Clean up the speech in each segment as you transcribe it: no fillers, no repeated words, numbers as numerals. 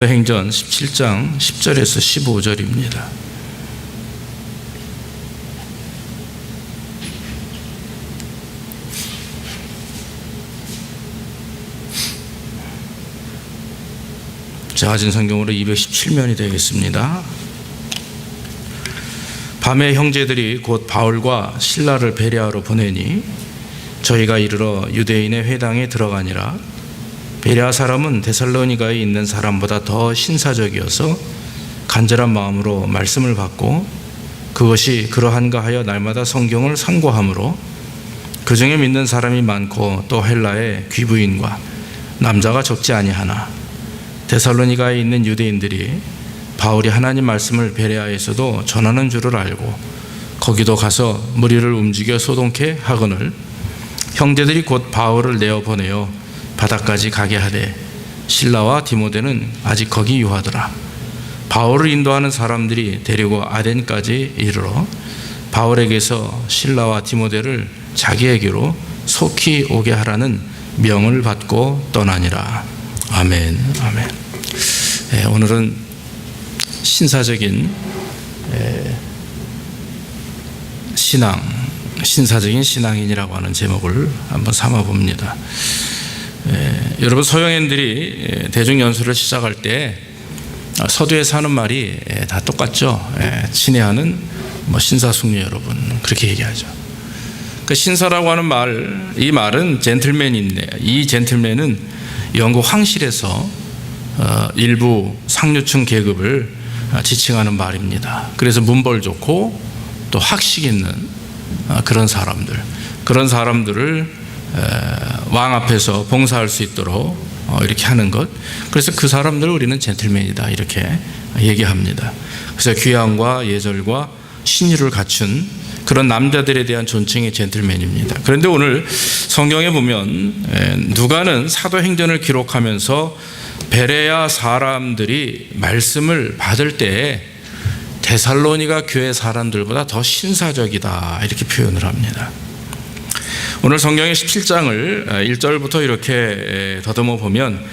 행전 17장 10절에서 15절입니다. 제가 가진 성경으로 217면이 되겠습니다. 밤에 형제들이 곧 바울과 실라를 베레아로 보내니 저희가 이르러 유대인의 회당에 들어가니라. 베레아 사람은 데살로니가에 있는 사람보다 더 신사적이어서 간절한 마음으로 말씀을 받고 그것이 그러한가 하여 날마다 성경을 상고하므로 그 중에 믿는 사람이 많고 또 헬라의 귀부인과 남자가 적지 아니하나 데살로니가에 있는 유대인들이 바울이 하나님 말씀을 베레아에서도 전하는 줄을 알고 거기도 가서 무리를 움직여 소동케 하거늘 형제들이 곧 바울을 내어 보내어 바다까지 가게 하되 실라와 디모데는 아직 거기 유하더라. 바울을 인도하는 사람들이 데리고 아덴까지 이르러 바울에게서 실라와 디모데를 자기에게로 속히 오게 하라는 명을 받고 떠나니라. 아멘. 아멘. 오늘은 신사적인 신앙, 신사적인 신앙인이라고 하는 제목을 한번 삼아 봅니다. 여러분, 서영인들이 대중연수를 시작할 때 서두에서 하는 말이 다 똑같죠. 친애하는 신사숙녀 여러분, 그렇게 얘기하죠. 그 신사라고 하는 말, 이 말은 젠틀맨인데, 이 젠틀맨은 영국 황실에서 일부 상류층 계급을 지칭하는 말입니다. 그래서 문벌 좋고 또 학식 있는 그런 사람들을 왕 앞에서 봉사할 수 있도록 이렇게 하는 것. 그래서 그 사람들을 우리는 젠틀맨이다 이렇게 얘기합니다. 그래서 귀함과 예절과 신의를 갖춘 그런 남자들에 대한 존칭이 젠틀맨입니다. 그런데 오늘 성경에 보면 누가는 사도행전을 기록하면서 베레아 사람들이 말씀을 받을 때에 데살로니가 교회 사람들보다 더 신사적이다 이렇게 표현을 합니다. 오늘 성경의 17장을 1절부터 이렇게 더듬어 보면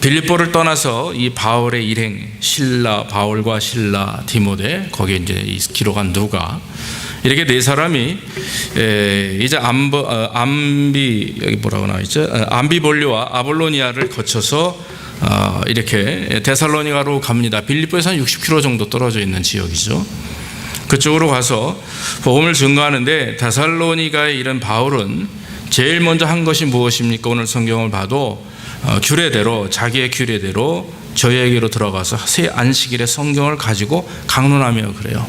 빌립보를 떠나서 이 바울의 일행 바울과 실라, 디모데, 거기에 이제 기록한 누가 이렇게 네 사람이 이제 암비볼리와 아볼로니아를 거쳐서 이렇게 데살로니가로 갑니다. 빌립보에서 한 60km 정도 떨어져 있는 지역이죠. 그쪽으로 가서 복음을 증거하는데 데살로니가에 이른 바울은 제일 먼저 한 것이 무엇입니까? 오늘 성경을 봐도 자기의 규례대로 저희에게로 들어가서 새 안식일에 성경을 가지고 강론하며 그래요.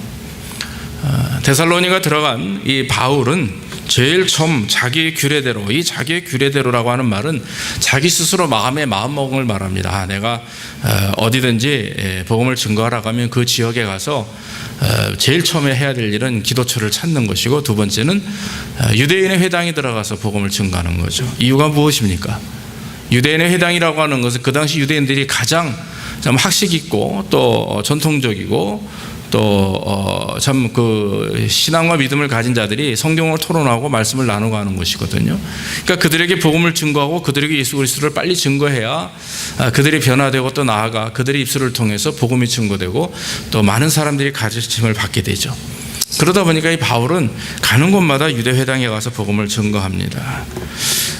데살로니가 들어간 이 바울은 제일 처음 자기의 규례대로, 이 자기의 규례대로라고 하는 말은 자기 스스로 마음먹음을 말합니다. 내가 어디든지 복음을 증거하라고 하면 그 지역에 가서 제일 처음에 해야 될 일은 기도처를 찾는 것이고, 두 번째는 유대인의 회당에 들어가서 복음을 증거하는 거죠. 이유가 무엇입니까? 유대인의 회당이라고 하는 것은 그 당시 유대인들이 가장 좀 학식 있고 또 전통적이고 또 참 그 신앙과 믿음을 가진 자들이 성경을 토론하고 말씀을 나누고 하는 것이거든요. 그러니까 그들에게 복음을 증거하고 그들에게 예수 그리스도를 빨리 증거해야 그들이 변화되고 또 나아가 그들의 입술을 통해서 복음이 증거되고 또 많은 사람들이 가르침을 받게 되죠. 그러다 보니까 이 바울은 가는 곳마다 유대 회당에 가서 복음을 증거합니다.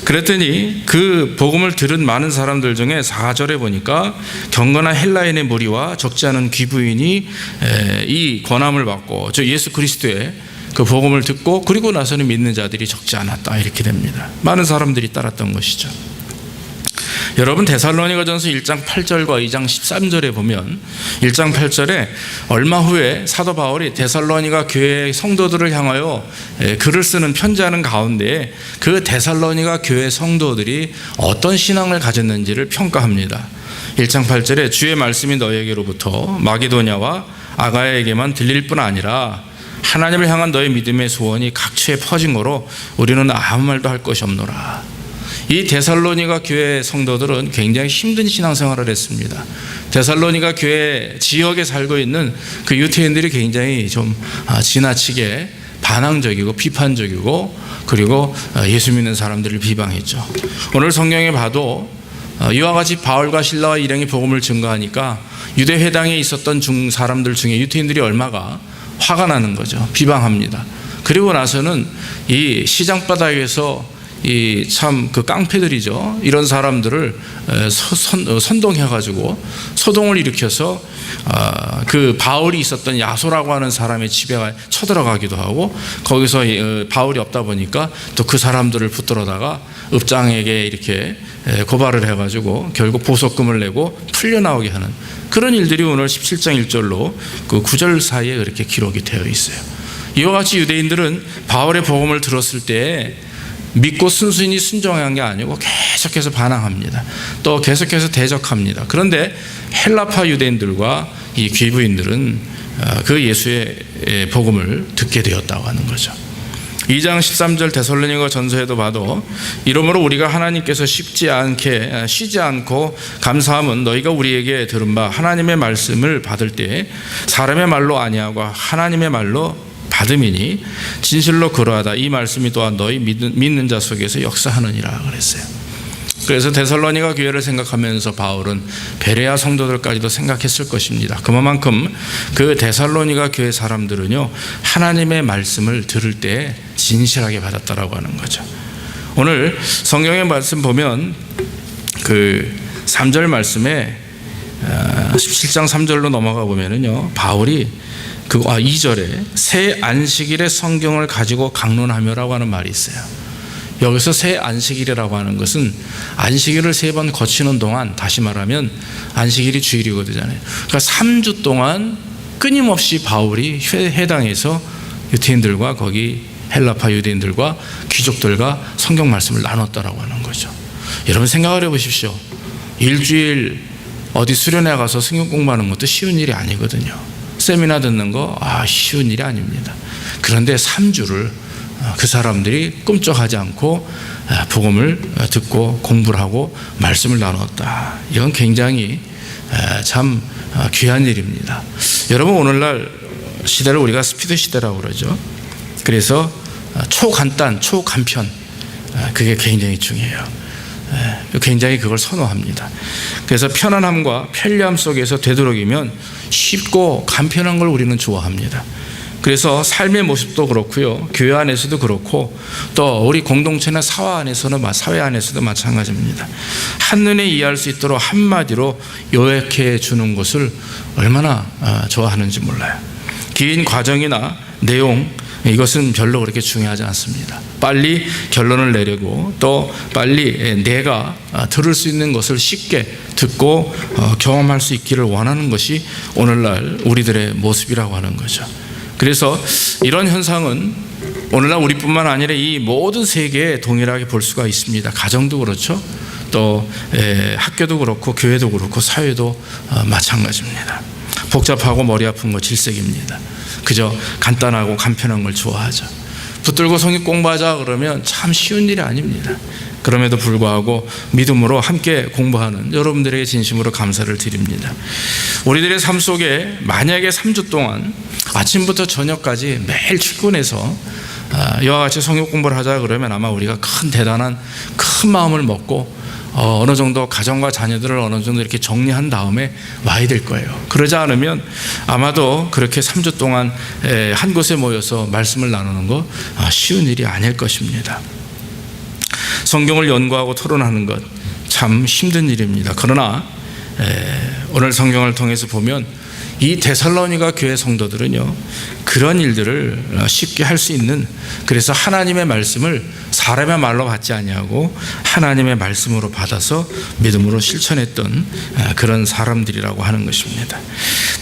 그랬더니 그 복음을 들은 많은 사람들 중에 4절에 보니까 경건한 헬라인의 무리와 적지 않은 귀부인이 이 권함을 받고 저 예수 그리스도의 그 복음을 듣고 그리고 나서는 믿는 자들이 적지 않았다 이렇게 됩니다. 많은 사람들이 따랐던 것이죠. 여러분, 데살로니가전서 1장 8절과 2장 13절에 보면 1장 8절에 얼마 후에 사도 바울이 데살로니가 교회 성도들을 향하여 글을 쓰는 편지하는 가운데 그 데살로니가 교회 성도들이 어떤 신앙을 가졌는지를 평가합니다. 1장 8절에 주의 말씀이 너희에게로부터 마게도냐와 아가야에게만 들릴 뿐 아니라 하나님을 향한 너희 믿음의 소원이 각처에 퍼진 거로 우리는 아무 말도 할 것이 없노라. 이 데살로니가 교회 성도들은 굉장히 힘든 신앙생활을 했습니다. 데살로니가 교회 지역에 살고 있는 그 유대인들이 굉장히 좀 지나치게 반항적이고 비판적이고 그리고 예수 믿는 사람들을 비방했죠. 오늘 성경에 봐도 이와 같이 바울과 실라와 일행이 복음을 증거하니까 유대 회당에 있었던 사람들 중에 유태인들이 얼마가 화가 나는 거죠. 비방합니다. 그리고 나서는 이 시장 바닥에서 이 참 그 깡패들이죠. 이런 사람들을 선동해가지고 소동을 일으켜서 그 바울이 있었던 야소라고 하는 사람의 집에 쳐들어가기도 하고, 거기서 바울이 없다 보니까 또 그 사람들을 붙들어다가 읍장에게 이렇게 고발을 해가지고 결국 보석금을 내고 풀려나오게 하는 그런 일들이 오늘 17장 1절로 그 9절 사이에 이렇게 기록이 되어 있어요. 이와 같이 유대인들은 바울의 복음을 들었을 때 믿고 순순히 순종한 게 아니고 계속해서 반항합니다. 또 계속해서 대적합니다. 그런데 헬라파 유대인들과 이 귀부인들은 그 예수의 복음을 듣게 되었다고 하는 거죠. 2장 13절 데살로니가 전서에도 봐도 이러므로 우리가 하나님께서 쉬지 않고 감사함은 너희가 우리에게 들은 바 하나님의 말씀을 받을 때 사람의 말로 아니하고 하나님의 말로 받음이니 진실로 그러하다. 이 말씀이 또한 너희 믿는 자 속에서 역사하느니라 그랬어요. 그래서 데살로니가 교회를 생각하면서 바울은 베레아 성도들까지도 생각했을 것입니다. 그만큼 그 데살로니가 교회 사람들은요, 하나님의 말씀을 들을 때 진실하게 받았다라고 하는 거죠. 오늘 성경의 말씀 보면 그 3절 말씀에 17장 3절로 넘어가 보면은요, 바울이 2절에 새 안식일의 성경을 가지고 강론하며라고 하는 말이 있어요. 여기서 새 안식일이라고 하는 것은 안식일을 3번 거치는 동안, 다시 말하면 안식일이 주일이거든요. 그러니까 3주 동안 끊임없이 바울이 회당에서 유태인들과 거기 헬라파 유대인들과 귀족들과 성경 말씀을 나눴다라고 하는 거죠. 여러분 생각을 해보십시오. 일주일 어디 수련회 가서 성경 공부하는 것도 쉬운 일이 아니거든요. 세미나 듣는 거 쉬운 일이 아닙니다. 그런데 3주를 그 사람들이 꿈쩍하지 않고 복음을 듣고 공부를 하고 말씀을 나눴다. 이건 굉장히 참 귀한 일입니다. 여러분, 오늘날 시대를 우리가 스피드 시대라고 그러죠. 그래서 초간단, 초간편, 그게 굉장히 중요해요. 굉장히 그걸 선호합니다. 그래서 편안함과 편리함 속에서 되도록이면 쉽고 간편한 걸 우리는 좋아합니다. 그래서 삶의 모습도 그렇고요, 교회 안에서도 그렇고, 또 우리 공동체나 사회 안에서도 마찬가지입니다. 한눈에 이해할 수 있도록 한마디로 요약해 주는 것을 얼마나 좋아하는지 몰라요. 긴 과정이나 내용, 이것은 별로 그렇게 중요하지 않습니다. 빨리 결론을 내려고, 또 빨리 내가 들을 수 있는 것을 쉽게 듣고 경험할 수 있기를 원하는 것이 오늘날 우리들의 모습이라고 하는 거죠. 그래서 이런 현상은 오늘날 우리뿐만 아니라 이 모든 세계에 동일하게 볼 수가 있습니다. 가정도 그렇죠. 또 학교도 그렇고 교회도 그렇고 사회도 마찬가지입니다. 복잡하고 머리 아픈 거 질색입니다. 그저 간단하고 간편한 걸 좋아하죠. 붙들고 성경 공부하자 그러면 참 쉬운 일이 아닙니다. 그럼에도 불구하고 믿음으로 함께 공부하는 여러분들에게 진심으로 감사를 드립니다. 우리들의 삶 속에 만약에 3주 동안 아침부터 저녁까지 매일 출근해서 이와 같이 성경 공부를 하자 그러면 아마 우리가 대단한 큰 마음을 먹고 어느 정도 가정과 자녀들을 어느 정도 이렇게 정리한 다음에 와야 될 거예요. 그러지 않으면 아마도 그렇게 3주 동안 한 곳에 모여서 말씀을 나누는 거 쉬운 일이 아닐 것입니다. 성경을 연구하고 토론하는 것 참 힘든 일입니다. 그러나 오늘 성경을 통해서 보면 이 데살로니가 교회 성도들은요, 그런 일들을 쉽게 할 수 있는, 그래서 하나님의 말씀을 사람의 말로 받지 아니하고 하나님의 말씀으로 받아서 믿음으로 실천했던 그런 사람들이라고 하는 것입니다.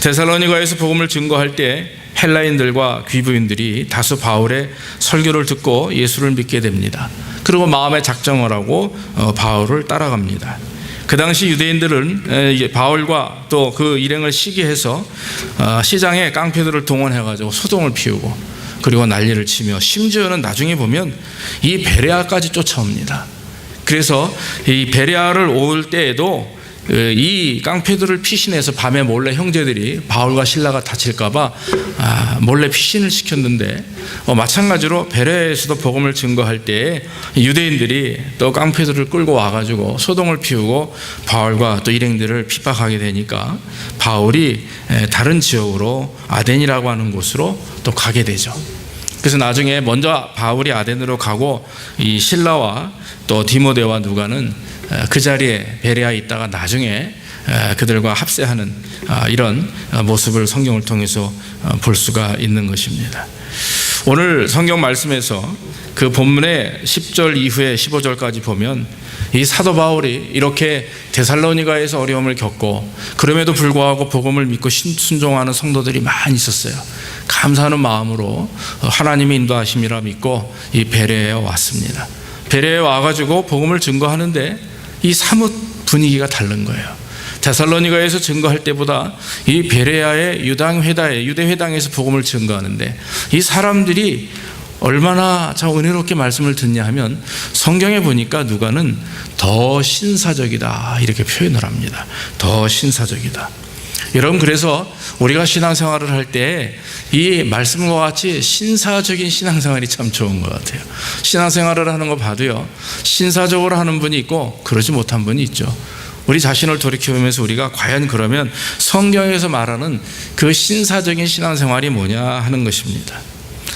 데살로니가에서 복음을 증거할 때 헬라인들과 귀부인들이 다수 바울의 설교를 듣고 예수를 믿게 됩니다. 그리고 마음에 작정을 하고 바울을 따라갑니다. 그 당시 유대인들은 바울과 또 그 일행을 시기해서 시장에 깡패들을 동원해가지고 소동을 피우고, 그리고 난리를 치며 심지어는 나중에 보면 이 베레아까지 쫓아옵니다. 그래서 이 베레아를 올 때에도 이 깡패들을 피신해서 밤에 몰래 형제들이 바울과 실라가 다칠까봐 몰래 피신을 시켰는데 마찬가지로 베레아에서도 복음을 증거할 때에 유대인들이 또 깡패들을 끌고 와가지고 소동을 피우고 바울과 또 일행들을 핍박하게 되니까 바울이 다른 지역으로 아덴이라고 하는 곳으로 또 가게 되죠. 그래서 나중에 먼저 바울이 아덴으로 가고 이 실라와 또 디모데와 누가는 그 자리에 베레아에 있다가 나중에 그들과 합세하는 이런 모습을 성경을 통해서 볼 수가 있는 것입니다. 오늘 성경 말씀에서 그 본문의 10절 이후에 15절까지 보면 이 사도 바울이 이렇게 데살로니가에서 어려움을 겪고 그럼에도 불구하고 복음을 믿고 순종하는 성도들이 많이 있었어요. 감사하는 마음으로 하나님의 인도하심이라 믿고 이 베레아에 왔습니다. 베레아에 와가지고 복음을 증거하는데 이 사뭇 분위기가 다른 거예요. 데살로니가에서 증거할 때보다 이 베레아의 유대회당에서 복음을 증거하는데 이 사람들이 얼마나 참 은혜롭게 말씀을 듣냐 하면 성경에 보니까 누가는 더 신사적이다 이렇게 표현을 합니다. 더 신사적이다. 여러분, 그래서 우리가 신앙생활을 할 때 이 말씀과 같이 신사적인 신앙생활이 참 좋은 것 같아요. 신앙생활을 하는 거 봐도요, 신사적으로 하는 분이 있고 그러지 못한 분이 있죠. 우리 자신을 돌이켜보면서 우리가 과연 그러면 성경에서 말하는 그 신사적인 신앙생활이 뭐냐 하는 것입니다.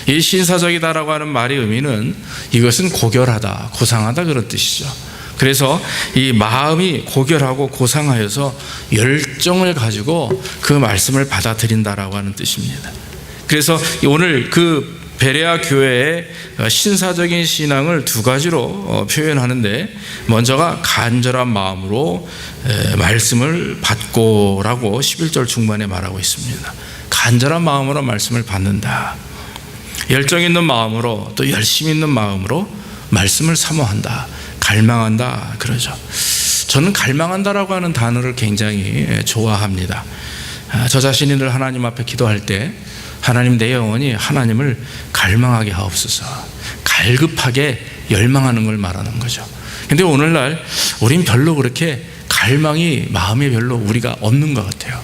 이 신사적이다라고 하는 말의 의미는 이것은 고결하다, 고상하다 그런 뜻이죠. 그래서 이 마음이 고결하고 고상하여서 열정을 가지고 그 말씀을 받아들인다라고 하는 뜻입니다. 그래서 오늘 그 베레아 교회의 신사적인 신앙을 두 가지로 표현하는데, 먼저가 간절한 마음으로 말씀을 받고라고 11절 중반에 말하고 있습니다. 간절한 마음으로 말씀을 받는다. 열정 있는 마음으로, 또 열심 있는 마음으로 말씀을 사모한다, 갈망한다 그러죠. 저는 갈망한다라고 하는 단어를 굉장히 좋아합니다. 저 자신이 늘 하나님 앞에 기도할 때 하나님, 내 영혼이 하나님을 갈망하게 하옵소서, 갈급하게 열망하는 걸 말하는 거죠. 근데 오늘날 우린 별로 그렇게 갈망이 마음에 별로 우리가 없는 것 같아요.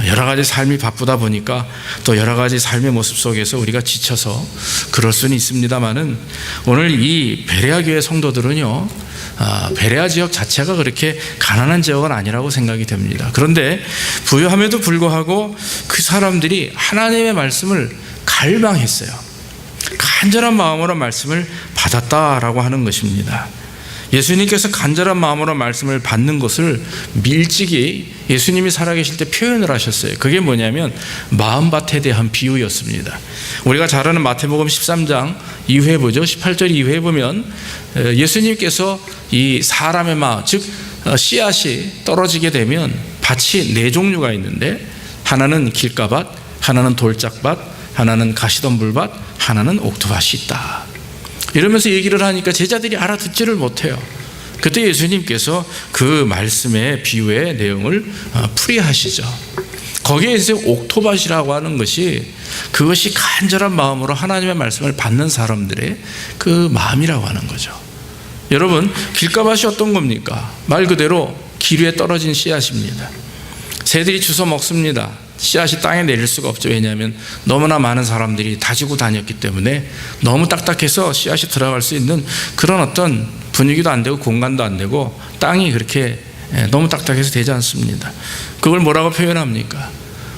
여러 가지 삶이 바쁘다 보니까 또 여러 가지 삶의 모습 속에서 우리가 지쳐서 그럴 수는 있습니다만은, 오늘 이 베레아 교회 성도들은요, 베레아 지역 자체가 그렇게 가난한 지역은 아니라고 생각이 됩니다. 그런데 부유함에도 불구하고 그 사람들이 하나님의 말씀을 갈망했어요. 간절한 마음으로 말씀을 받았다라고 하는 것입니다. 예수님께서 간절한 마음으로 말씀을 받는 것을 밀찍이 예수님이 살아계실 때 표현을 하셨어요. 그게 뭐냐면 마음밭에 대한 비유였습니다. 우리가 잘 아는 마태복음 13장 이후에 보죠. 18절 이후에 보면 예수님께서 이 사람의 마음, 즉 씨앗이 떨어지게 되면 밭이 네 종류가 있는데, 하나는 길가밭, 하나는 돌짝밭, 하나는 가시덤불밭, 하나는 옥토밭이 있다. 이러면서 얘기를 하니까 제자들이 알아듣지를 못해요. 그때 예수님께서 그 말씀의 비유의 내용을 풀이하시죠. 거기에 이제 옥토밭이라고 하는 것이, 그것이 간절한 마음으로 하나님의 말씀을 받는 사람들의 그 마음이라고 하는 거죠. 여러분, 길가밭이 어떤 겁니까? 말 그대로 길 위에 떨어진 씨앗입니다. 새들이 주워 먹습니다. 씨앗이 땅에 내릴 수가 없죠. 왜냐하면 너무나 많은 사람들이 다지고 다녔기 때문에 너무 딱딱해서 씨앗이 들어갈 수 있는 그런 어떤 분위기도 안 되고 공간도 안 되고 땅이 그렇게 너무 딱딱해서 되지 않습니다. 그걸 뭐라고 표현합니까?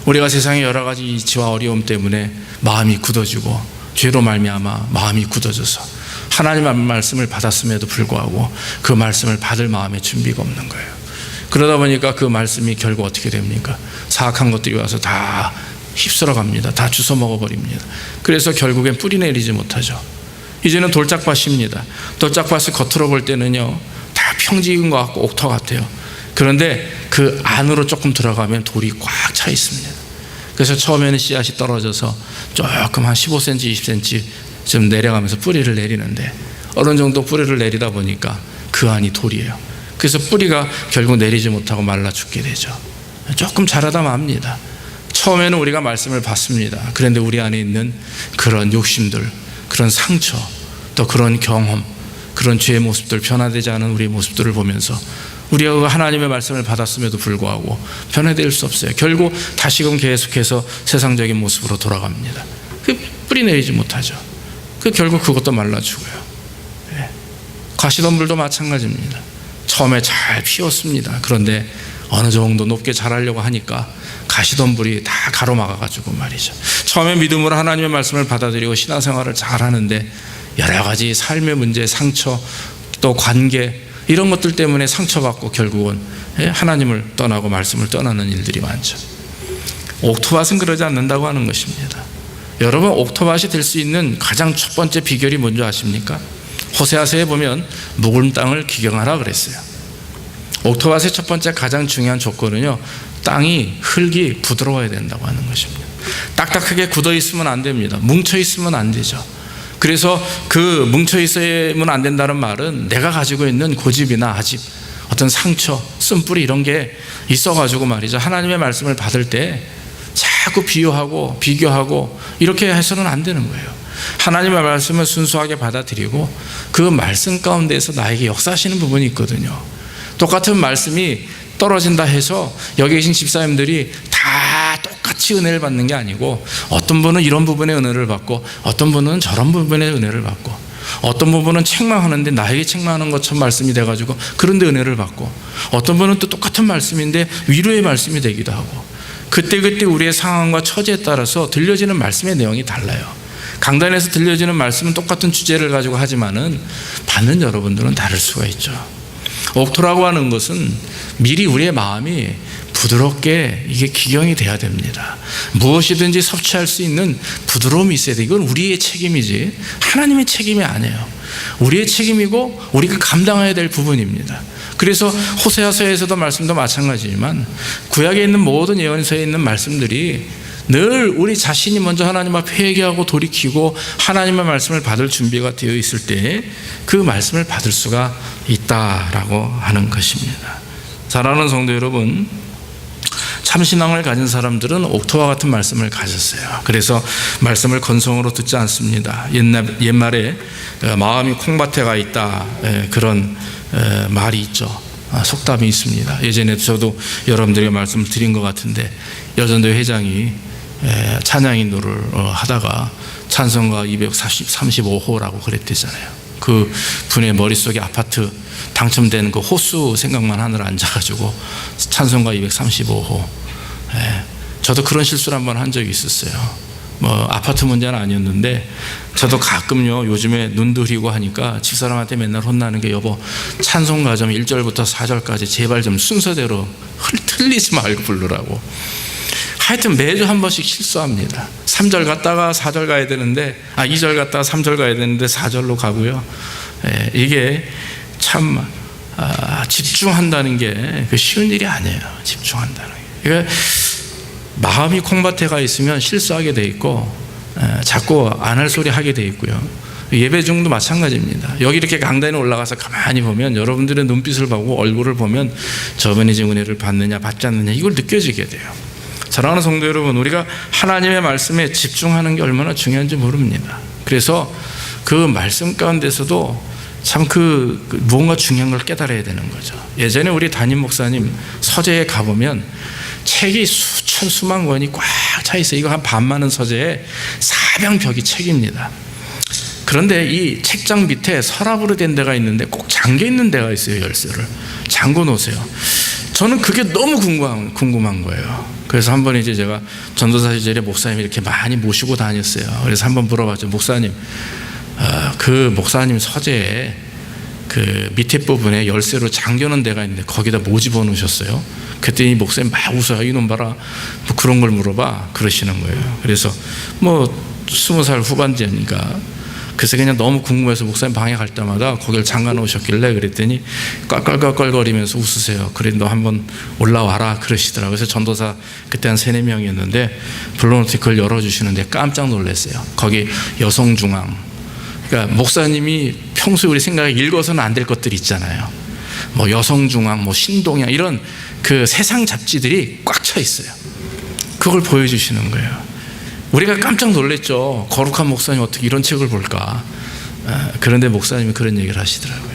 우리가 세상의 여러 가지 이치와 어려움 때문에 마음이 굳어지고, 죄로 말미암아 마음이 굳어져서 하나님의 말씀을 받았음에도 불구하고 그 말씀을 받을 마음의 준비가 없는 거예요. 그러다 보니까 그 말씀이 결국 어떻게 됩니까? 사악한 것들이 와서 다 휩쓸어 갑니다. 다 주워 먹어버립니다. 그래서 결국엔 뿌리 내리지 못하죠. 이제는 돌짝밭입니다. 돌짝밭을 겉으로 볼 때는요, 다 평지인 것 같고 옥토 같아요. 그런데 그 안으로 조금 들어가면 돌이 꽉 차 있습니다. 그래서 처음에는 씨앗이 떨어져서 조금 한 15cm, 20cm 좀 내려가면서 뿌리를 내리는데, 어느 정도 뿌리를 내리다 보니까 그 안이 돌이에요. 그래서 뿌리가 결국 내리지 못하고 말라 죽게 되죠. 조금 자라다 맙니다. 처음에는 우리가 말씀을 받습니다. 그런데 우리 안에 있는 그런 욕심들, 그런 상처, 또 그런 경험, 그런 죄의 모습들, 변화되지 않은 우리의 모습들을 보면서 우리가 하나님의 말씀을 받았음에도 불구하고 변화될 수 없어요. 결국 다시금 계속해서 세상적인 모습으로 돌아갑니다. 뿌리 내리지 못하죠. 결국 그것도 말라 죽어요. 가시덤불도 마찬가지입니다. 처음에 잘 피었습니다. 그런데 어느 정도 높게 자라려고 하니까 가시덤불이 다 가로막아가지고 말이죠. 처음에 믿음으로 하나님의 말씀을 받아들이고 신앙생활을 잘 하는데 여러 가지 삶의 문제, 상처, 또 관계 이런 것들 때문에 상처받고 결국은 하나님을 떠나고 말씀을 떠나는 일들이 많죠. 옥토밭은 그러지 않는다고 하는 것입니다. 여러분, 옥토밭이 될 수 있는 가장 첫 번째 비결이 뭔지 아십니까? 호세아서에 보면 묵은 땅을 기경하라 그랬어요. 옥토밭의 첫 번째 가장 중요한 조건은요, 땅이 흙이 부드러워야 된다고 하는 것입니다. 딱딱하게 굳어 있으면 안 됩니다. 뭉쳐 있으면 안 되죠. 그래서 그 뭉쳐 있으면 안 된다는 말은 내가 가지고 있는 고집이나 아집, 어떤 상처, 쓴뿌리 이런 게 있어가지고 말이죠, 하나님의 말씀을 받을 때 자꾸 비유하고 비교하고 이렇게 해서는 안 되는 거예요. 하나님의 말씀을 순수하게 받아들이고 그 말씀 가운데에서 나에게 역사하시는 부분이 있거든요. 똑같은 말씀이 떨어진다 해서 여기 계신 집사님들이 다 똑같이 은혜를 받는 게 아니고, 어떤 분은 이런 부분에 은혜를 받고 어떤 분은 저런 부분에 은혜를 받고, 어떤 부분은 책망하는데 나에게 책망하는 것처럼 말씀이 돼가지고 그런데 은혜를 받고, 어떤 분은 또 똑같은 말씀인데 위로의 말씀이 되기도 하고, 그때그때 우리의 상황과 처지에 따라서 들려지는 말씀의 내용이 달라요. 강단에서 들려지는 말씀은 똑같은 주제를 가지고 하지만은 받는 여러분들은 다를 수가 있죠. 옥토라고 하는 것은 미리 우리의 마음이 부드럽게 이게 기경이 돼야 됩니다. 무엇이든지 섭취할 수 있는 부드러움이 있어야 돼. 이건 우리의 책임이지 하나님의 책임이 아니에요. 우리의 책임이고 우리가 감당해야 될 부분입니다. 그래서 호세아서에서도 말씀도 마찬가지지만 구약에 있는 모든 예언서에 있는 말씀들이 늘 우리 자신이 먼저 하나님 앞에 회개하고 돌이키고 하나님의 말씀을 받을 준비가 되어 있을 때 그 말씀을 받을 수가 있다라고 하는 것입니다. 사랑하는 성도 여러분, 참신앙을 가진 사람들은 옥토와 같은 말씀을 가졌어요. 그래서 말씀을 건성으로 듣지 않습니다. 옛말에 마음이 콩밭에 가 있다, 그런 말이 있죠. 속담이 있습니다. 예전에 저도 여러분들에게 말씀을 드린 것 같은데, 여전대 회장이 찬양 인도를 하다가 찬송가 235호라고 그랬대잖아요. 그 분의 머릿속에 아파트 당첨된 그 호수 생각만 하느라 앉아가지고 찬송가 235호. 저도 그런 실수를 한번 한 적이 있었어요. 뭐 아파트 문제는 아니었는데, 저도 가끔요 요즘에 눈도 흐리고 하니까 집사람한테 맨날 혼나는 게, 여보 찬송가 좀 1절부터 4절까지 제발 좀 순서대로 틀리지 말고 부르라고. 하여튼 매주 한 번씩 실수합니다. 3절 갔다가 4절 가야 되는데 2절 갔다가 3절 가야 되는데 4절로 가고요. 이게 참 집중한다는 게 쉬운 일이 아니에요. 집중한다는 게. 그러니까 마음이 콩밭에 가 있으면 실수하게 돼 있고, 자꾸 안 할 소리 하게 돼 있고요. 예배 중도 마찬가지입니다. 여기 이렇게 강단에 올라가서 가만히 보면 여러분들의 눈빛을 보고 얼굴을 보면 저분이 지금 은혜를 받느냐 받지 않느냐 이걸 느껴지게 돼요. 사랑하는 성도 여러분, 우리가 하나님의 말씀에 집중하는 게 얼마나 중요한지 모릅니다. 그래서 그 말씀 가운데서도 참 무언가 중요한 걸 깨달아야 되는 거죠. 예전에 우리 담임 목사님 서재에 가보면 책이 수만 권이 꽉 차 있어요. 이거 한 반 많은 서재에 사방벽이 책입니다. 그런데 이 책장 밑에 서랍으로 된 데가 있는데 꼭 잠겨 있는 데가 있어요. 열쇠를 잠궈 놓으세요. 저는 그게 너무 궁금한 거예요. 그래서 한번 이제 제가 전도사 시절에 목사님 이렇게 많이 모시고 다녔어요. 그래서 한번 물어봤죠. 목사님, 그 목사님 서재에 그 밑에 부분에 열쇠로 잠겨놓은 데가 있는데 거기다 뭐 집어넣으셨어요? 그랬더니 목사님 막 웃어요. 이놈 봐라, 뭐 그런 걸 물어봐, 그러시는 거예요. 그래서 뭐 20살 후반대니까 그래서 그냥 너무 궁금해서 목사님 방에 갈 때마다 거기를 잠가 놓으셨길래, 그랬더니 껄껄껄껄거리면서 웃으세요. 그래 너 한번 올라와라 그러시더라고요. 그래서 전도사 그때 한 3-4명이었는데 불러놓고 그걸 열어주시는데 깜짝 놀랐어요. 거기 여성중앙, 그러니까 목사님이 평소에 우리 생각에 읽어서는 안 될 것들이 있잖아요. 뭐 여성중앙, 뭐 신동양 이런 그 세상 잡지들이 꽉 차 있어요. 그걸 보여주시는 거예요. 우리가 깜짝 놀랐죠. 거룩한 목사님 어떻게 이런 책을 볼까. 그런데 목사님이 그런 얘기를 하시더라고요.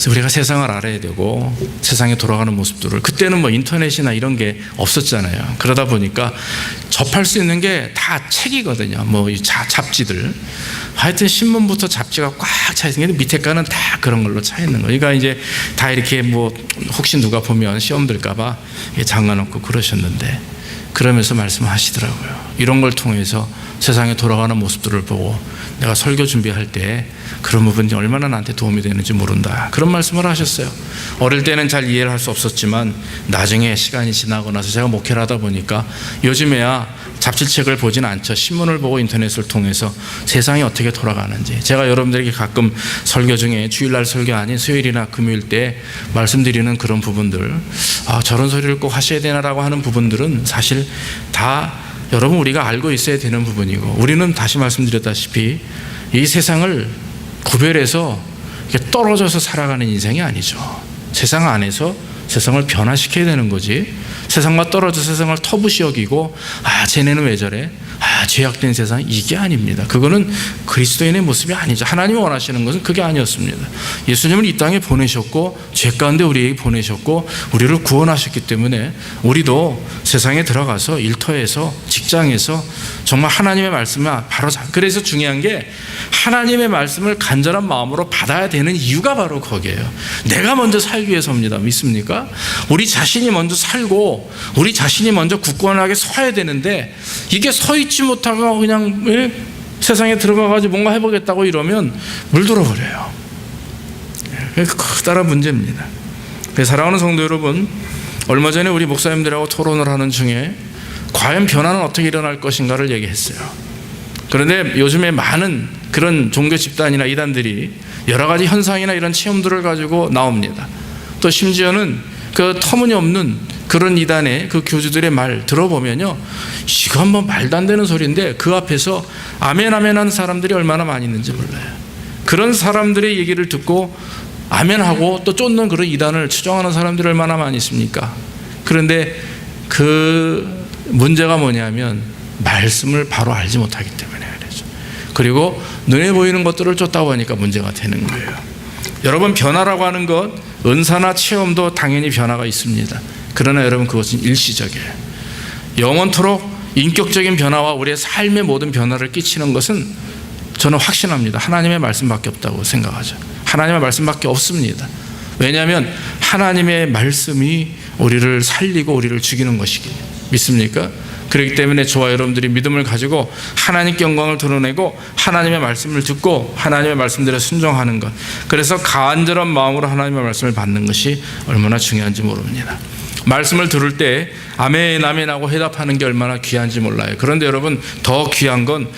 그래서 우리가 세상을 알아야 되고 세상에 돌아가는 모습들을, 그때는 뭐 인터넷이나 이런 게 없었잖아요. 그러다 보니까 접할 수 있는 게 다 책이거든요. 뭐 잡지들, 하여튼 신문부터 잡지가 꽉 차 있는 게 밑에 가는 다 그런 걸로 차 있는 거예요. 그러니까 이제 다 이렇게 뭐 혹시 누가 보면 시험 들까봐 장가놓고 그러셨는데, 그러면서 말씀하시더라고요. 이런 걸 통해서 세상에 돌아가는 모습들을 보고 내가 설교 준비할 때 그런 부분이 얼마나 나한테 도움이 되는지 모른다, 그런 말씀을 하셨어요. 어릴 때는 잘 이해를 할 수 없었지만 나중에 시간이 지나고 나서 제가 목회를 하다 보니까 요즘에야 잡지책을 보진 않죠. 신문을 보고 인터넷을 통해서 세상이 어떻게 돌아가는지, 제가 여러분들에게 가끔 설교 중에 주일날 설교 아닌 수요일이나 금요일 때 말씀드리는 그런 부분들, 저런 소리를 꼭 하셔야 되나라고 하는 부분들은 사실 다 여러분 우리가 알고 있어야 되는 부분이고, 우리는 다시 말씀드렸다시피 이 세상을 구별해서 떨어져서 살아가는 인생이 아니죠. 세상 안에서 세상을 변화시켜야 되는 거지, 세상과 떨어져 세상을 터부시 여기고 쟤네는 왜 저래, 죄악된 세상, 이게 아닙니다. 그거는 그리스도인의 모습이 아니죠. 하나님이 원하시는 것은 그게 아니었습니다. 예수님을 이 땅에 보내셨고 죄 가운데 우리에게 보내셨고 우리를 구원하셨기 때문에 우리도 세상에 들어가서 일터에서 직장에서 정말 하나님의 말씀을 바로 그래서 중요한 게 하나님의 말씀을 간절한 마음으로 받아야 되는 이유가 바로 거기에요. 내가 먼저 살기 위해서입니다. 믿습니까? 우리 자신이 먼저 살고 우리 자신이 먼저 굳건하게 서야 되는데, 이게 서 있지 못하고 그냥 세상에 들어가가지고 뭔가 해보겠다고 이러면 물들어버려요. 커다란 문제입니다. 사랑하는 성도 여러분, 얼마 전에 우리 목사님들하고 토론을 하는 중에 과연 변화는 어떻게 일어날 것인가를 얘기했어요. 그런데 요즘에 많은 그런 종교 집단이나 이단들이 여러 가지 현상이나 이런 체험들을 가지고 나옵니다. 또 심지어는 그 터무니없는 그런 이단의 그 교주들의 말 들어보면요, 이거 한번 말도 안 되는 소리인데 그 앞에서 아멘 아멘 하는 사람들이 얼마나 많이 있는지 몰라요. 그런 사람들의 얘기를 듣고 아멘하고 또 쫓는 그런 이단을 추종하는 사람들이 얼마나 많이 있습니까? 그런데 그 문제가 뭐냐면 말씀을 바로 알지 못하기 때문에 그렇죠. 그리고 눈에 보이는 것들을 쫓다 보니까 문제가 되는 거예요. 여러분, 변화라고 하는 것, 은사나 체험도 당연히 변화가 있습니다. 그러나 여러분, 그것은 일시적이에요. 영원토록 인격적인 변화와 우리의 삶의 모든 변화를 끼치는 것은 저는 확신합니다. 하나님의 말씀밖에 없다고 생각하죠. 하나님의 말씀밖에 없습니다. 왜냐하면 하나님의 말씀이 우리를 살리고 우리를 죽이는 것이기 믿습니까? 그렇기 때문에 저와 여러분들이 믿음을 가지고 하나님께 영광을 드러내고 하나님의 말씀을 듣고 하나님의 말씀대로 순종하는 것, 그래서 간절한 마음으로 하나님의 말씀을 받는 것이 얼마나 중요한지 모릅니다. 말씀을 들을 때 아멘 아멘하고 해답하는 게 얼마나 귀한지 몰라요. 그런데 여러분, 더 귀한 건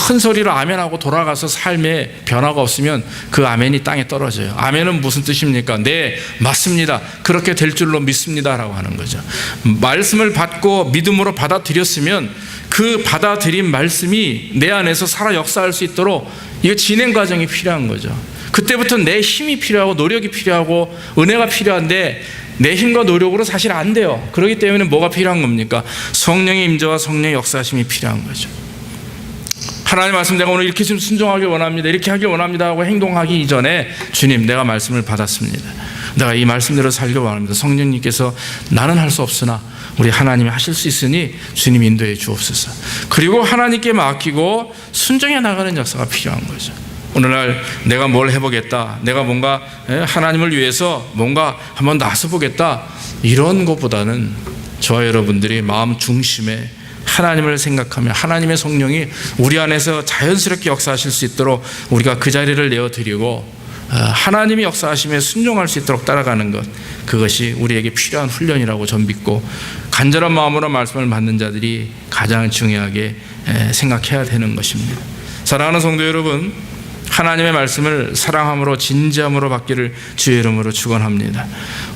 큰 소리로 아멘하고 돌아가서 삶에 변화가 없으면 그 아멘이 땅에 떨어져요. 아멘은 무슨 뜻입니까? 네, 맞습니다, 그렇게 될 줄로 믿습니다 라고 하는 거죠. 말씀을 받고 믿음으로 받아들였으면 그 받아들인 말씀이 내 안에서 살아 역사할 수 있도록 이거 진행 과정이 필요한 거죠. 그때부터 내 힘이 필요하고 노력이 필요하고 은혜가 필요한데 내 힘과 노력으로 사실 안 돼요. 그렇기 때문에 뭐가 필요한 겁니까? 성령의 임재와 성령의 역사하심이 필요한 거죠. 하나님 말씀, 내가 오늘 이렇게 좀 순종하길 원합니다, 이렇게 하길 원합니다 하고 행동하기 이전에 주님, 내가 말씀을 받았습니다, 내가 이 말씀대로 살길 원합니다. 성령님께서 나는 할 수 없으나 우리 하나님이 하실 수 있으니 주님 인도해 주옵소서. 그리고 하나님께 맡기고 순종해 나가는 역사가 필요한 거죠. 오늘날 내가 뭘 해보겠다, 내가 뭔가 하나님을 위해서 뭔가 한번 나서보겠다, 이런 것보다는 저와 여러분들이 마음 중심에 하나님을 생각하며 하나님의 성령이 우리 안에서 자연스럽게 역사하실 수 있도록 우리가 그 자리를 내어드리고 하나님이 역사하심에 순종할 수 있도록 따라가는 것, 그것이 우리에게 필요한 훈련이라고 전 믿고, 간절한 마음으로 말씀을 받는 자들이 가장 중요하게 생각해야 되는 것입니다. 사랑하는 성도 여러분, 하나님의 말씀을 사랑함으로 진지함으로 받기를 주의 이름으로 축원합니다.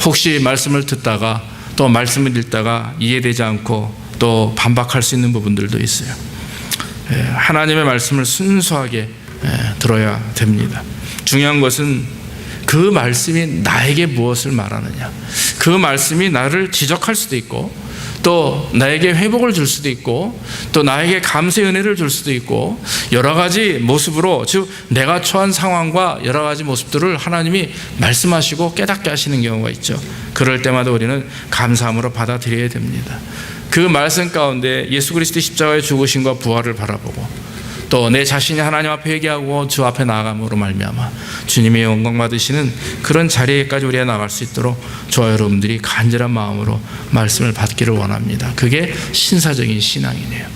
혹시 말씀을 듣다가 또 말씀을 읽다가 이해되지 않고 또 반박할 수 있는 부분들도 있어요. 하나님의 말씀을 순수하게 들어야 됩니다. 중요한 것은 그 말씀이 나에게 무엇을 말하느냐, 그 말씀이 나를 지적할 수도 있고 또 나에게 회복을 줄 수도 있고 또 나에게 감사의 은혜를 줄 수도 있고 여러 가지 모습으로, 즉 내가 처한 상황과 여러 가지 모습들을 하나님이 말씀하시고 깨닫게 하시는 경우가 있죠. 그럴 때마다 우리는 감사함으로 받아들여야 됩니다. 그 말씀 가운데 예수 그리스도의 십자가의 죽으심과 부활을 바라보고 또 내 자신이 하나님 앞에 회개하고 주 앞에 나아감으로 말미암아 주님의 영광 받으시는 그런 자리에까지 우리가 나갈 수 있도록 저와 여러분들이 간절한 마음으로 말씀을 받기를 원합니다. 그게 신사적인 신앙이네요.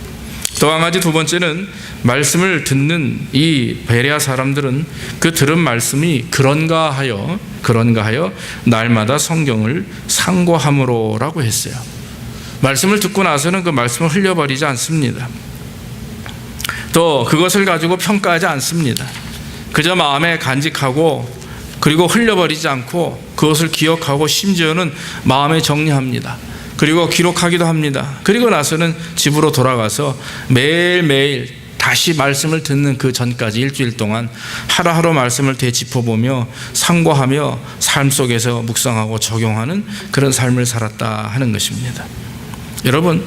또 한 가지, 두 번째는 말씀을 듣는 이 베레아 사람들은 그 들은 말씀이 그런가 하여 날마다 성경을 상고함으로라고 했어요. 말씀을 듣고 나서는 그 말씀을 흘려버리지 않습니다. 또 그것을 가지고 평가하지 않습니다. 그저 마음에 간직하고 그리고 흘려버리지 않고 그것을 기억하고 심지어는 마음에 정리합니다. 그리고 기록하기도 합니다. 그리고 나서는 집으로 돌아가서 매일매일 다시 말씀을 듣는 그 전까지 일주일 동안 하루하루 말씀을 되짚어보며 상고하며 삶 속에서 묵상하고 적용하는 그런 삶을 살았다 하는 것입니다. 여러분,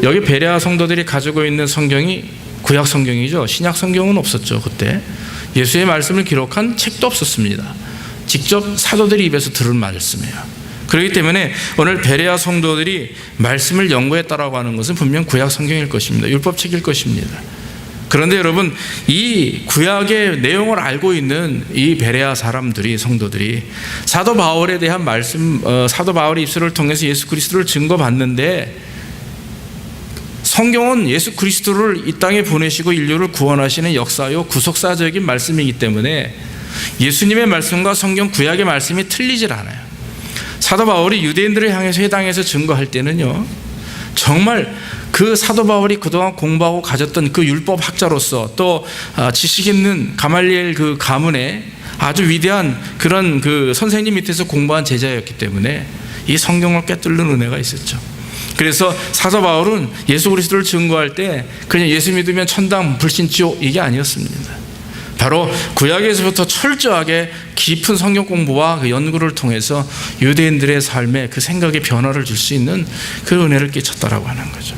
여기 베레아 성도들이 가지고 있는 성경이 구약 성경이죠. 신약 성경은 없었죠. 그때 예수의 말씀을 기록한 책도 없었습니다. 직접 사도들이 입에서 들은 말씀이에요. 그렇기 때문에 오늘 베레아 성도들이 말씀을 연구했다라고 하는 것은 분명 구약 성경일 것입니다. 율법책일 것입니다. 그런데 여러분, 이 구약의 내용을 알고 있는 이 베레아 사람들이, 성도들이 사도 바울에 대한 말씀, 사도 바울의 입술을 통해서 예수 그리스도를 증거받는데, 성경은 예수 그리스도를 이 땅에 보내시고 인류를 구원하시는 역사요 구속사적인 말씀이기 때문에 예수님의 말씀과 성경 구약의 말씀이 틀리질 않아요. 사도 바울이 유대인들을 향해서 해당해서 증거할 때는요, 정말 그 사도 바울이 그동안 공부하고 가졌던 그 율법 학자로서 또 지식 있는 가말리엘 그 가문의 아주 위대한 그런 그 선생님 밑에서 공부한 제자였기 때문에 이 성경을 꿰뚫는 은혜가 있었죠. 그래서 사도 바울은 예수 그리스도를 증거할 때 그냥 예수 믿으면 천당 불신지옥 이게 아니었습니다. 바로 구약에서부터 철저하게 깊은 성경 공부와 그 연구를 통해서 유대인들의 삶에 그 생각의 변화를 줄 수 있는 그 은혜를 끼쳤다라고 하는 거죠.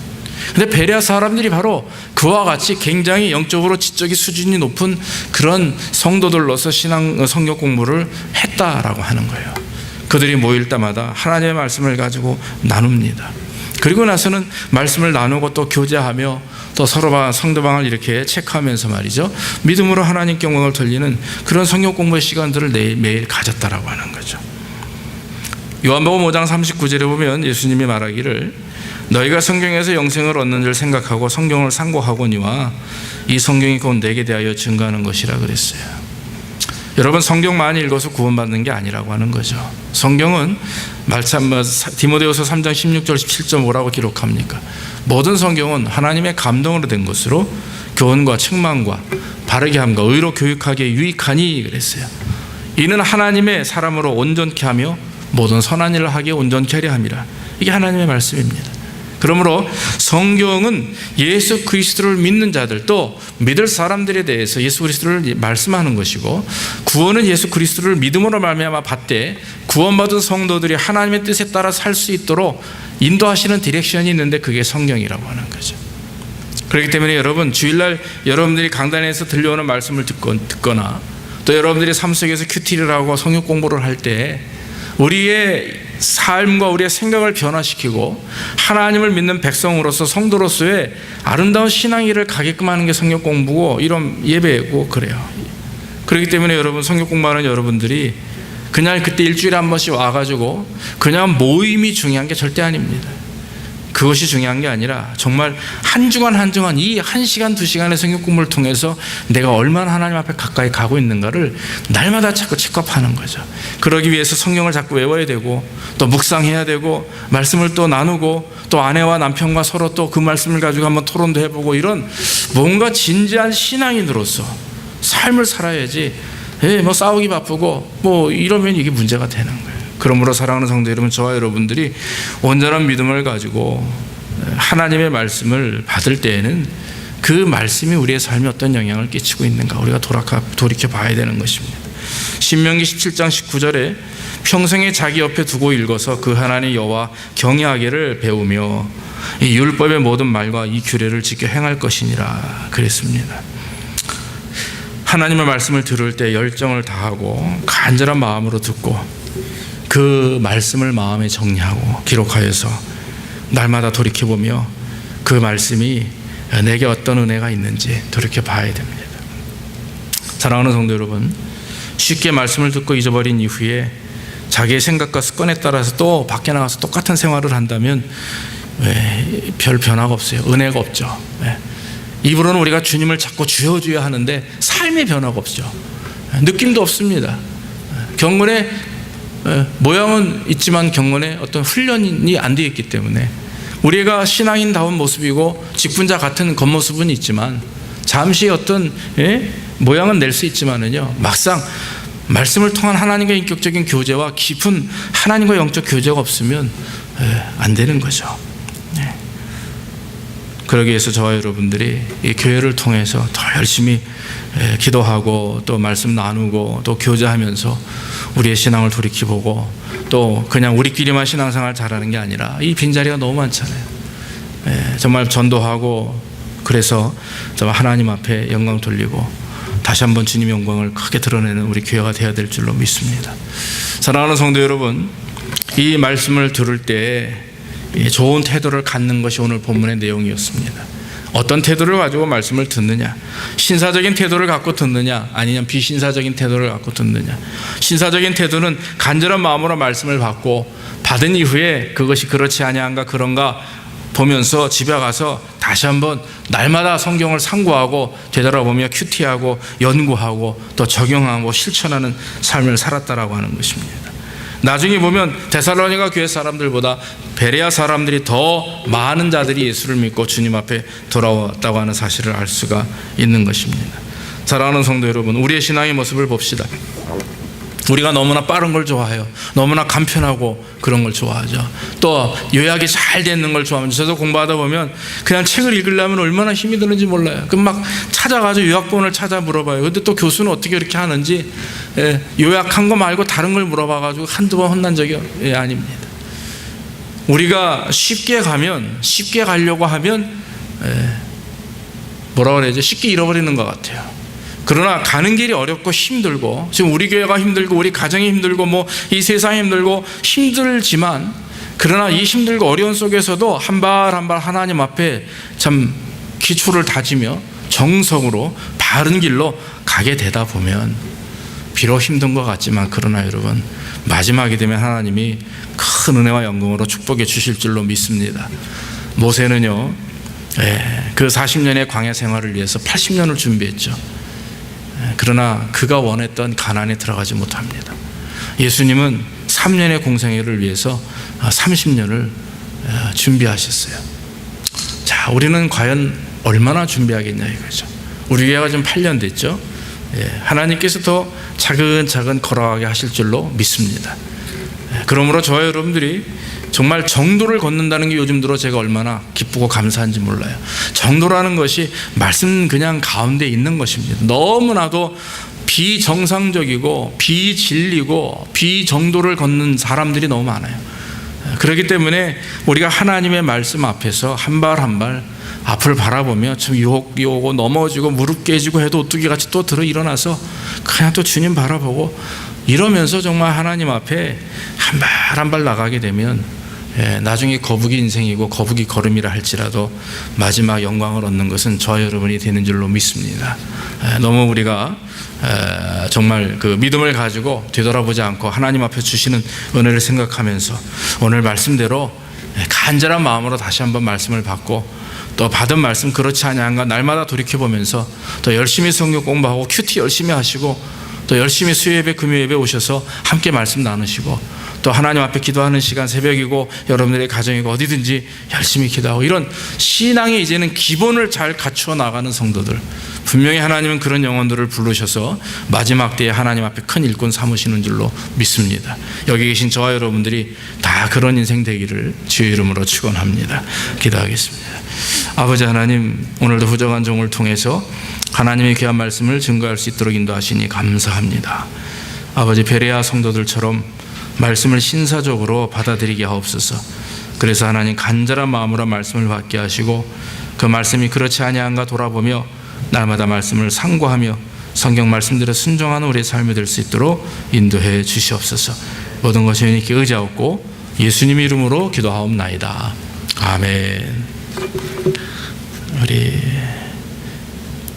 근데 베레아 사람들이 바로 그와 같이 굉장히 영적으로 지적인 수준이 높은 그런 성도들로서 성경 공부를 했다라고 하는 거예요. 그들이 모일 때마다 하나님의 말씀을 가지고 나눕니다. 그리고 나서는 말씀을 나누고 또 교제하며 또 서로 상대방을 이렇게 체크하면서 말이죠, 믿음으로 하나님께 영광을 돌리는 그런 성경 공부의 시간들을 매일 가졌다라고 하는 거죠. 요한복음 5장 39절에 보면 예수님이 말하기를 너희가 성경에서 영생을 얻는 줄 생각하고 성경을 상고하거니와 이 성경이 곧 내게 대하여 증거하는 것이라 그랬어요. 여러분, 성경만 읽어서 구원받는 게 아니라고 하는 거죠. 성경은 디모데후서 3장 16절 17절 뭐라고 기록합니까? 모든 성경은 하나님의 감동으로 된 것으로 교훈과 책망과 바르게 함과 의로 교육하기에 유익하니 그랬어요. 이는 하나님의 사람으로 온전케 하며 모든 선한 일을 하기에 온전케 하려 함이라. 이게 하나님의 말씀입니다. 그러므로 성경은 예수 그리스도를 믿는 자들, 또 믿을 사람들에 대해서 예수 그리스도를 말씀하는 것이고, 구원은 예수 그리스도를 믿음으로 말미암아 받되 구원받은 성도들이 하나님의 뜻에 따라 살 수 있도록 인도하시는 디렉션이 있는데 그게 성경이라고 하는 거죠. 그렇기 때문에 여러분, 주일날 여러분들이 강단에서 들려오는 말씀을 듣거나 또 여러분들이 삶 속에서 큐티를 하고 성경 공부를 할 때 우리의 삶과 우리의 생각을 변화시키고 하나님을 믿는 백성으로서 성도로서의 아름다운 신앙일을 가게끔 하는 게 성경 공부고 이런 예배고 그래요. 그렇기 때문에 여러분, 성경 공부하는 여러분들이 그냥 그때 일주일에 한 번씩 와가지고 그냥 모임이 중요한 게 절대 아닙니다. 그것이 중요한 게 아니라 정말 한 주간 한 주간 이 1시간 2시간의 성경 공부를 통해서 내가 얼마나 하나님 앞에 가까이 가고 있는가를 날마다 자꾸 체크업하는 거죠. 그러기 위해서 성경을 자꾸 외워야 되고 또 묵상해야 되고 말씀을 또 나누고 또 아내와 남편과 서로 또 그 말씀을 가지고 한번 토론도 해보고 이런 뭔가 진지한 신앙인으로서 삶을 살아야지 뭐 싸우기 바쁘고 뭐 이러면 이게 문제가 되는 거예요. 그러므로 사랑하는 성도 여러분, 저와 여러분들이 온전한 믿음을 가지고 하나님의 말씀을 받을 때에는 그 말씀이 우리의 삶에 어떤 영향을 끼치고 있는가 우리가 돌이켜 봐야 되는 것입니다. 신명기 17장 19절에 평생에 자기 옆에 두고 읽어서 그 하나님 여호와 경외하기를 배우며 이 율법의 모든 말과 이 규례를 지켜 행할 것이니라 그랬습니다. 하나님의 말씀을 들을 때 열정을 다하고 간절한 마음으로 듣고 그 말씀을 마음에 정리하고 기록하여서 날마다 돌이켜보며 그 말씀이 내게 어떤 은혜가 있는지 돌이켜봐야 됩니다. 사랑하는 성도 여러분, 쉽게 말씀을 듣고 잊어버린 이후에 자기의 생각과 습관에 따라서 또 밖에 나가서 똑같은 생활을 한다면 별 변화가 없어요. 은혜가 없죠. 입으로는 우리가 주님을 자꾸 주여 주여 하는데 삶의 변화가 없죠. 느낌도 없습니다. 경건의 모양은 있지만 경건의 어떤 훈련이 안 되어 있기 때문에 우리가 신앙인다운 모습이고 직분자 같은 겉모습은 있지만 잠시 어떤 모양은 낼 수 있지만은요, 막상 말씀을 통한 하나님과 인격적인 교제와 깊은 하나님과 영적 교제가 없으면 안 되는 거죠. 그러기 위해서 저와 여러분들이 이 교회를 통해서 더 열심히 기도하고 또 말씀 나누고 또 교제하면서 우리의 신앙을 돌이켜보고 또 그냥 우리끼리만 신앙생활 잘하는 게 아니라 이 빈자리가 너무 많잖아요. 정말 전도하고 그래서 정말 하나님 앞에 영광 돌리고 다시 한번 주님의 영광을 크게 드러내는 우리 교회가 되어야 될 줄로 믿습니다. 사랑하는 성도 여러분, 이 말씀을 들을 때 좋은 태도를 갖는 것이 오늘 본문의 내용이었습니다. 어떤 태도를 가지고 말씀을 듣느냐, 신사적인 태도를 갖고 듣느냐 아니면 비신사적인 태도를 갖고 듣느냐. 신사적인 태도는 간절한 마음으로 말씀을 받은 이후에 그것이 그렇지 아니한가 그런가 보면서 집에 가서 다시 한번 날마다 성경을 상고하고 되돌아보며 큐티하고 연구하고 또 적용하고 실천하는 삶을 살았다라고 하는 것입니다. 나중에 보면 데살로니가 교회 사람들보다 베레아 사람들이 더 많은 자들이 예수를 믿고 주님 앞에 돌아왔다고 하는 사실을 알 수가 있는 것입니다. 사랑하는 성도 여러분, 우리의 신앙의 모습을 봅시다. 우리가 너무나 빠른 걸 좋아해요. 너무나 간편하고 그런 걸 좋아하죠. 또 요약이 잘 되는 걸 좋아합니다. 저도 공부하다 보면 그냥 책을 읽으려면 얼마나 힘이 드는지 몰라요. 그럼 막 찾아가지고 요약본을 찾아 물어봐요. 근데 또 교수는 어떻게 이렇게 하는지 요약한 거 말고 다른 걸 물어봐가지고 한두 번 혼난 적이 아닙니다. 우리가 쉽게 가려고 하면 뭐라 그래야죠? 쉽게 잃어버리는 것 같아요. 그러나 가는 길이 어렵고 힘들고 지금 우리 교회가 힘들고 우리 가정이 힘들고 뭐 이 세상이 힘들고 힘들지만 그러나 이 힘들고 어려운 속에서도 한 발 한 발 하나님 앞에 참 기초를 다지며 정성으로 바른 길로 가게 되다 보면 비록 힘든 것 같지만 그러나 여러분 마지막이 되면 하나님이 큰 은혜와 영광으로 축복해 주실 줄로 믿습니다. 모세는요 그 40년의 광야 생활을 위해서 80년을 준비했죠. 그러나 그가 원했던 가나안에 들어가지 못합니다. 예수님은 3년의 공생애를 위해서 30년을 준비하셨어요. 자, 우리는 과연 얼마나 준비하겠냐 이거죠. 우리 교회가 지금 8년 됐죠. 하나님께서 더 차근차근 걸어가게 하실 줄로 믿습니다. 그러므로 저와 여러분들이 정말 정도를 걷는다는 게 요즘 들어 제가 얼마나 기쁘고 감사한지 몰라요. 정도라는 것이 말씀 그냥 가운데 있는 것입니다. 너무나도 비정상적이고 비진리고 비정도를 걷는 사람들이 너무 많아요. 그렇기 때문에 우리가 하나님의 말씀 앞에서 한 발 한 발 앞을 바라보며 좀 유혹이 오고 넘어지고 무릎 깨지고 해도 오뚜기같이 또 들어 일어나서 그냥 또 주님 바라보고 이러면서 정말 하나님 앞에 한 발 한 발 나가게 되면 나중에 거북이 인생이고 거북이 걸음이라 할지라도 마지막 영광을 얻는 것은 저와 여러분이 되는 줄로 믿습니다. 너무 우리가 정말 그 믿음을 가지고 되돌아보지 않고 하나님 앞에 주시는 은혜를 생각하면서 오늘 말씀대로 간절한 마음으로 다시 한번 말씀을 받고 또 받은 말씀 그렇지 아니한가 날마다 돌이켜보면서 또 열심히 성경 공부하고 큐티 열심히 하시고 또 열심히 수요예배 금요예배 오셔서 함께 말씀 나누시고 또 하나님 앞에 기도하는 시간 새벽이고 여러분들의 가정이고 어디든지 열심히 기도하고 이런 신앙의 이제는 기본을 잘 갖추어 나가는 성도들, 분명히 하나님은 그런 영혼들을 부르셔서 마지막 때에 하나님 앞에 큰 일꾼 삼으시는 줄로 믿습니다. 여기 계신 저와 여러분들이 다 그런 인생 되기를 주의 이름으로 축원합니다. 기도하겠습니다. 아버지 하나님, 오늘도 부정한 종을 통해서 하나님의 귀한 말씀을 증거할 수 있도록 인도하시니 감사합니다. 아버지, 베레아 성도들처럼 말씀을 신사적으로 받아들이게 하옵소서. 그래서 하나님, 간절한 마음으로 말씀을 받게 하시고 그 말씀이 그렇지 아니한가 돌아보며 날마다 말씀을 상고하며 성경 말씀대로 순종하는 우리의 삶이 될 수 있도록 인도해 주시옵소서. 모든 것이 주님께 의지하옵고 예수님 이름으로 기도하옵나이다. 아멘. 우리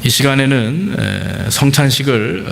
이 시간에는 성찬식을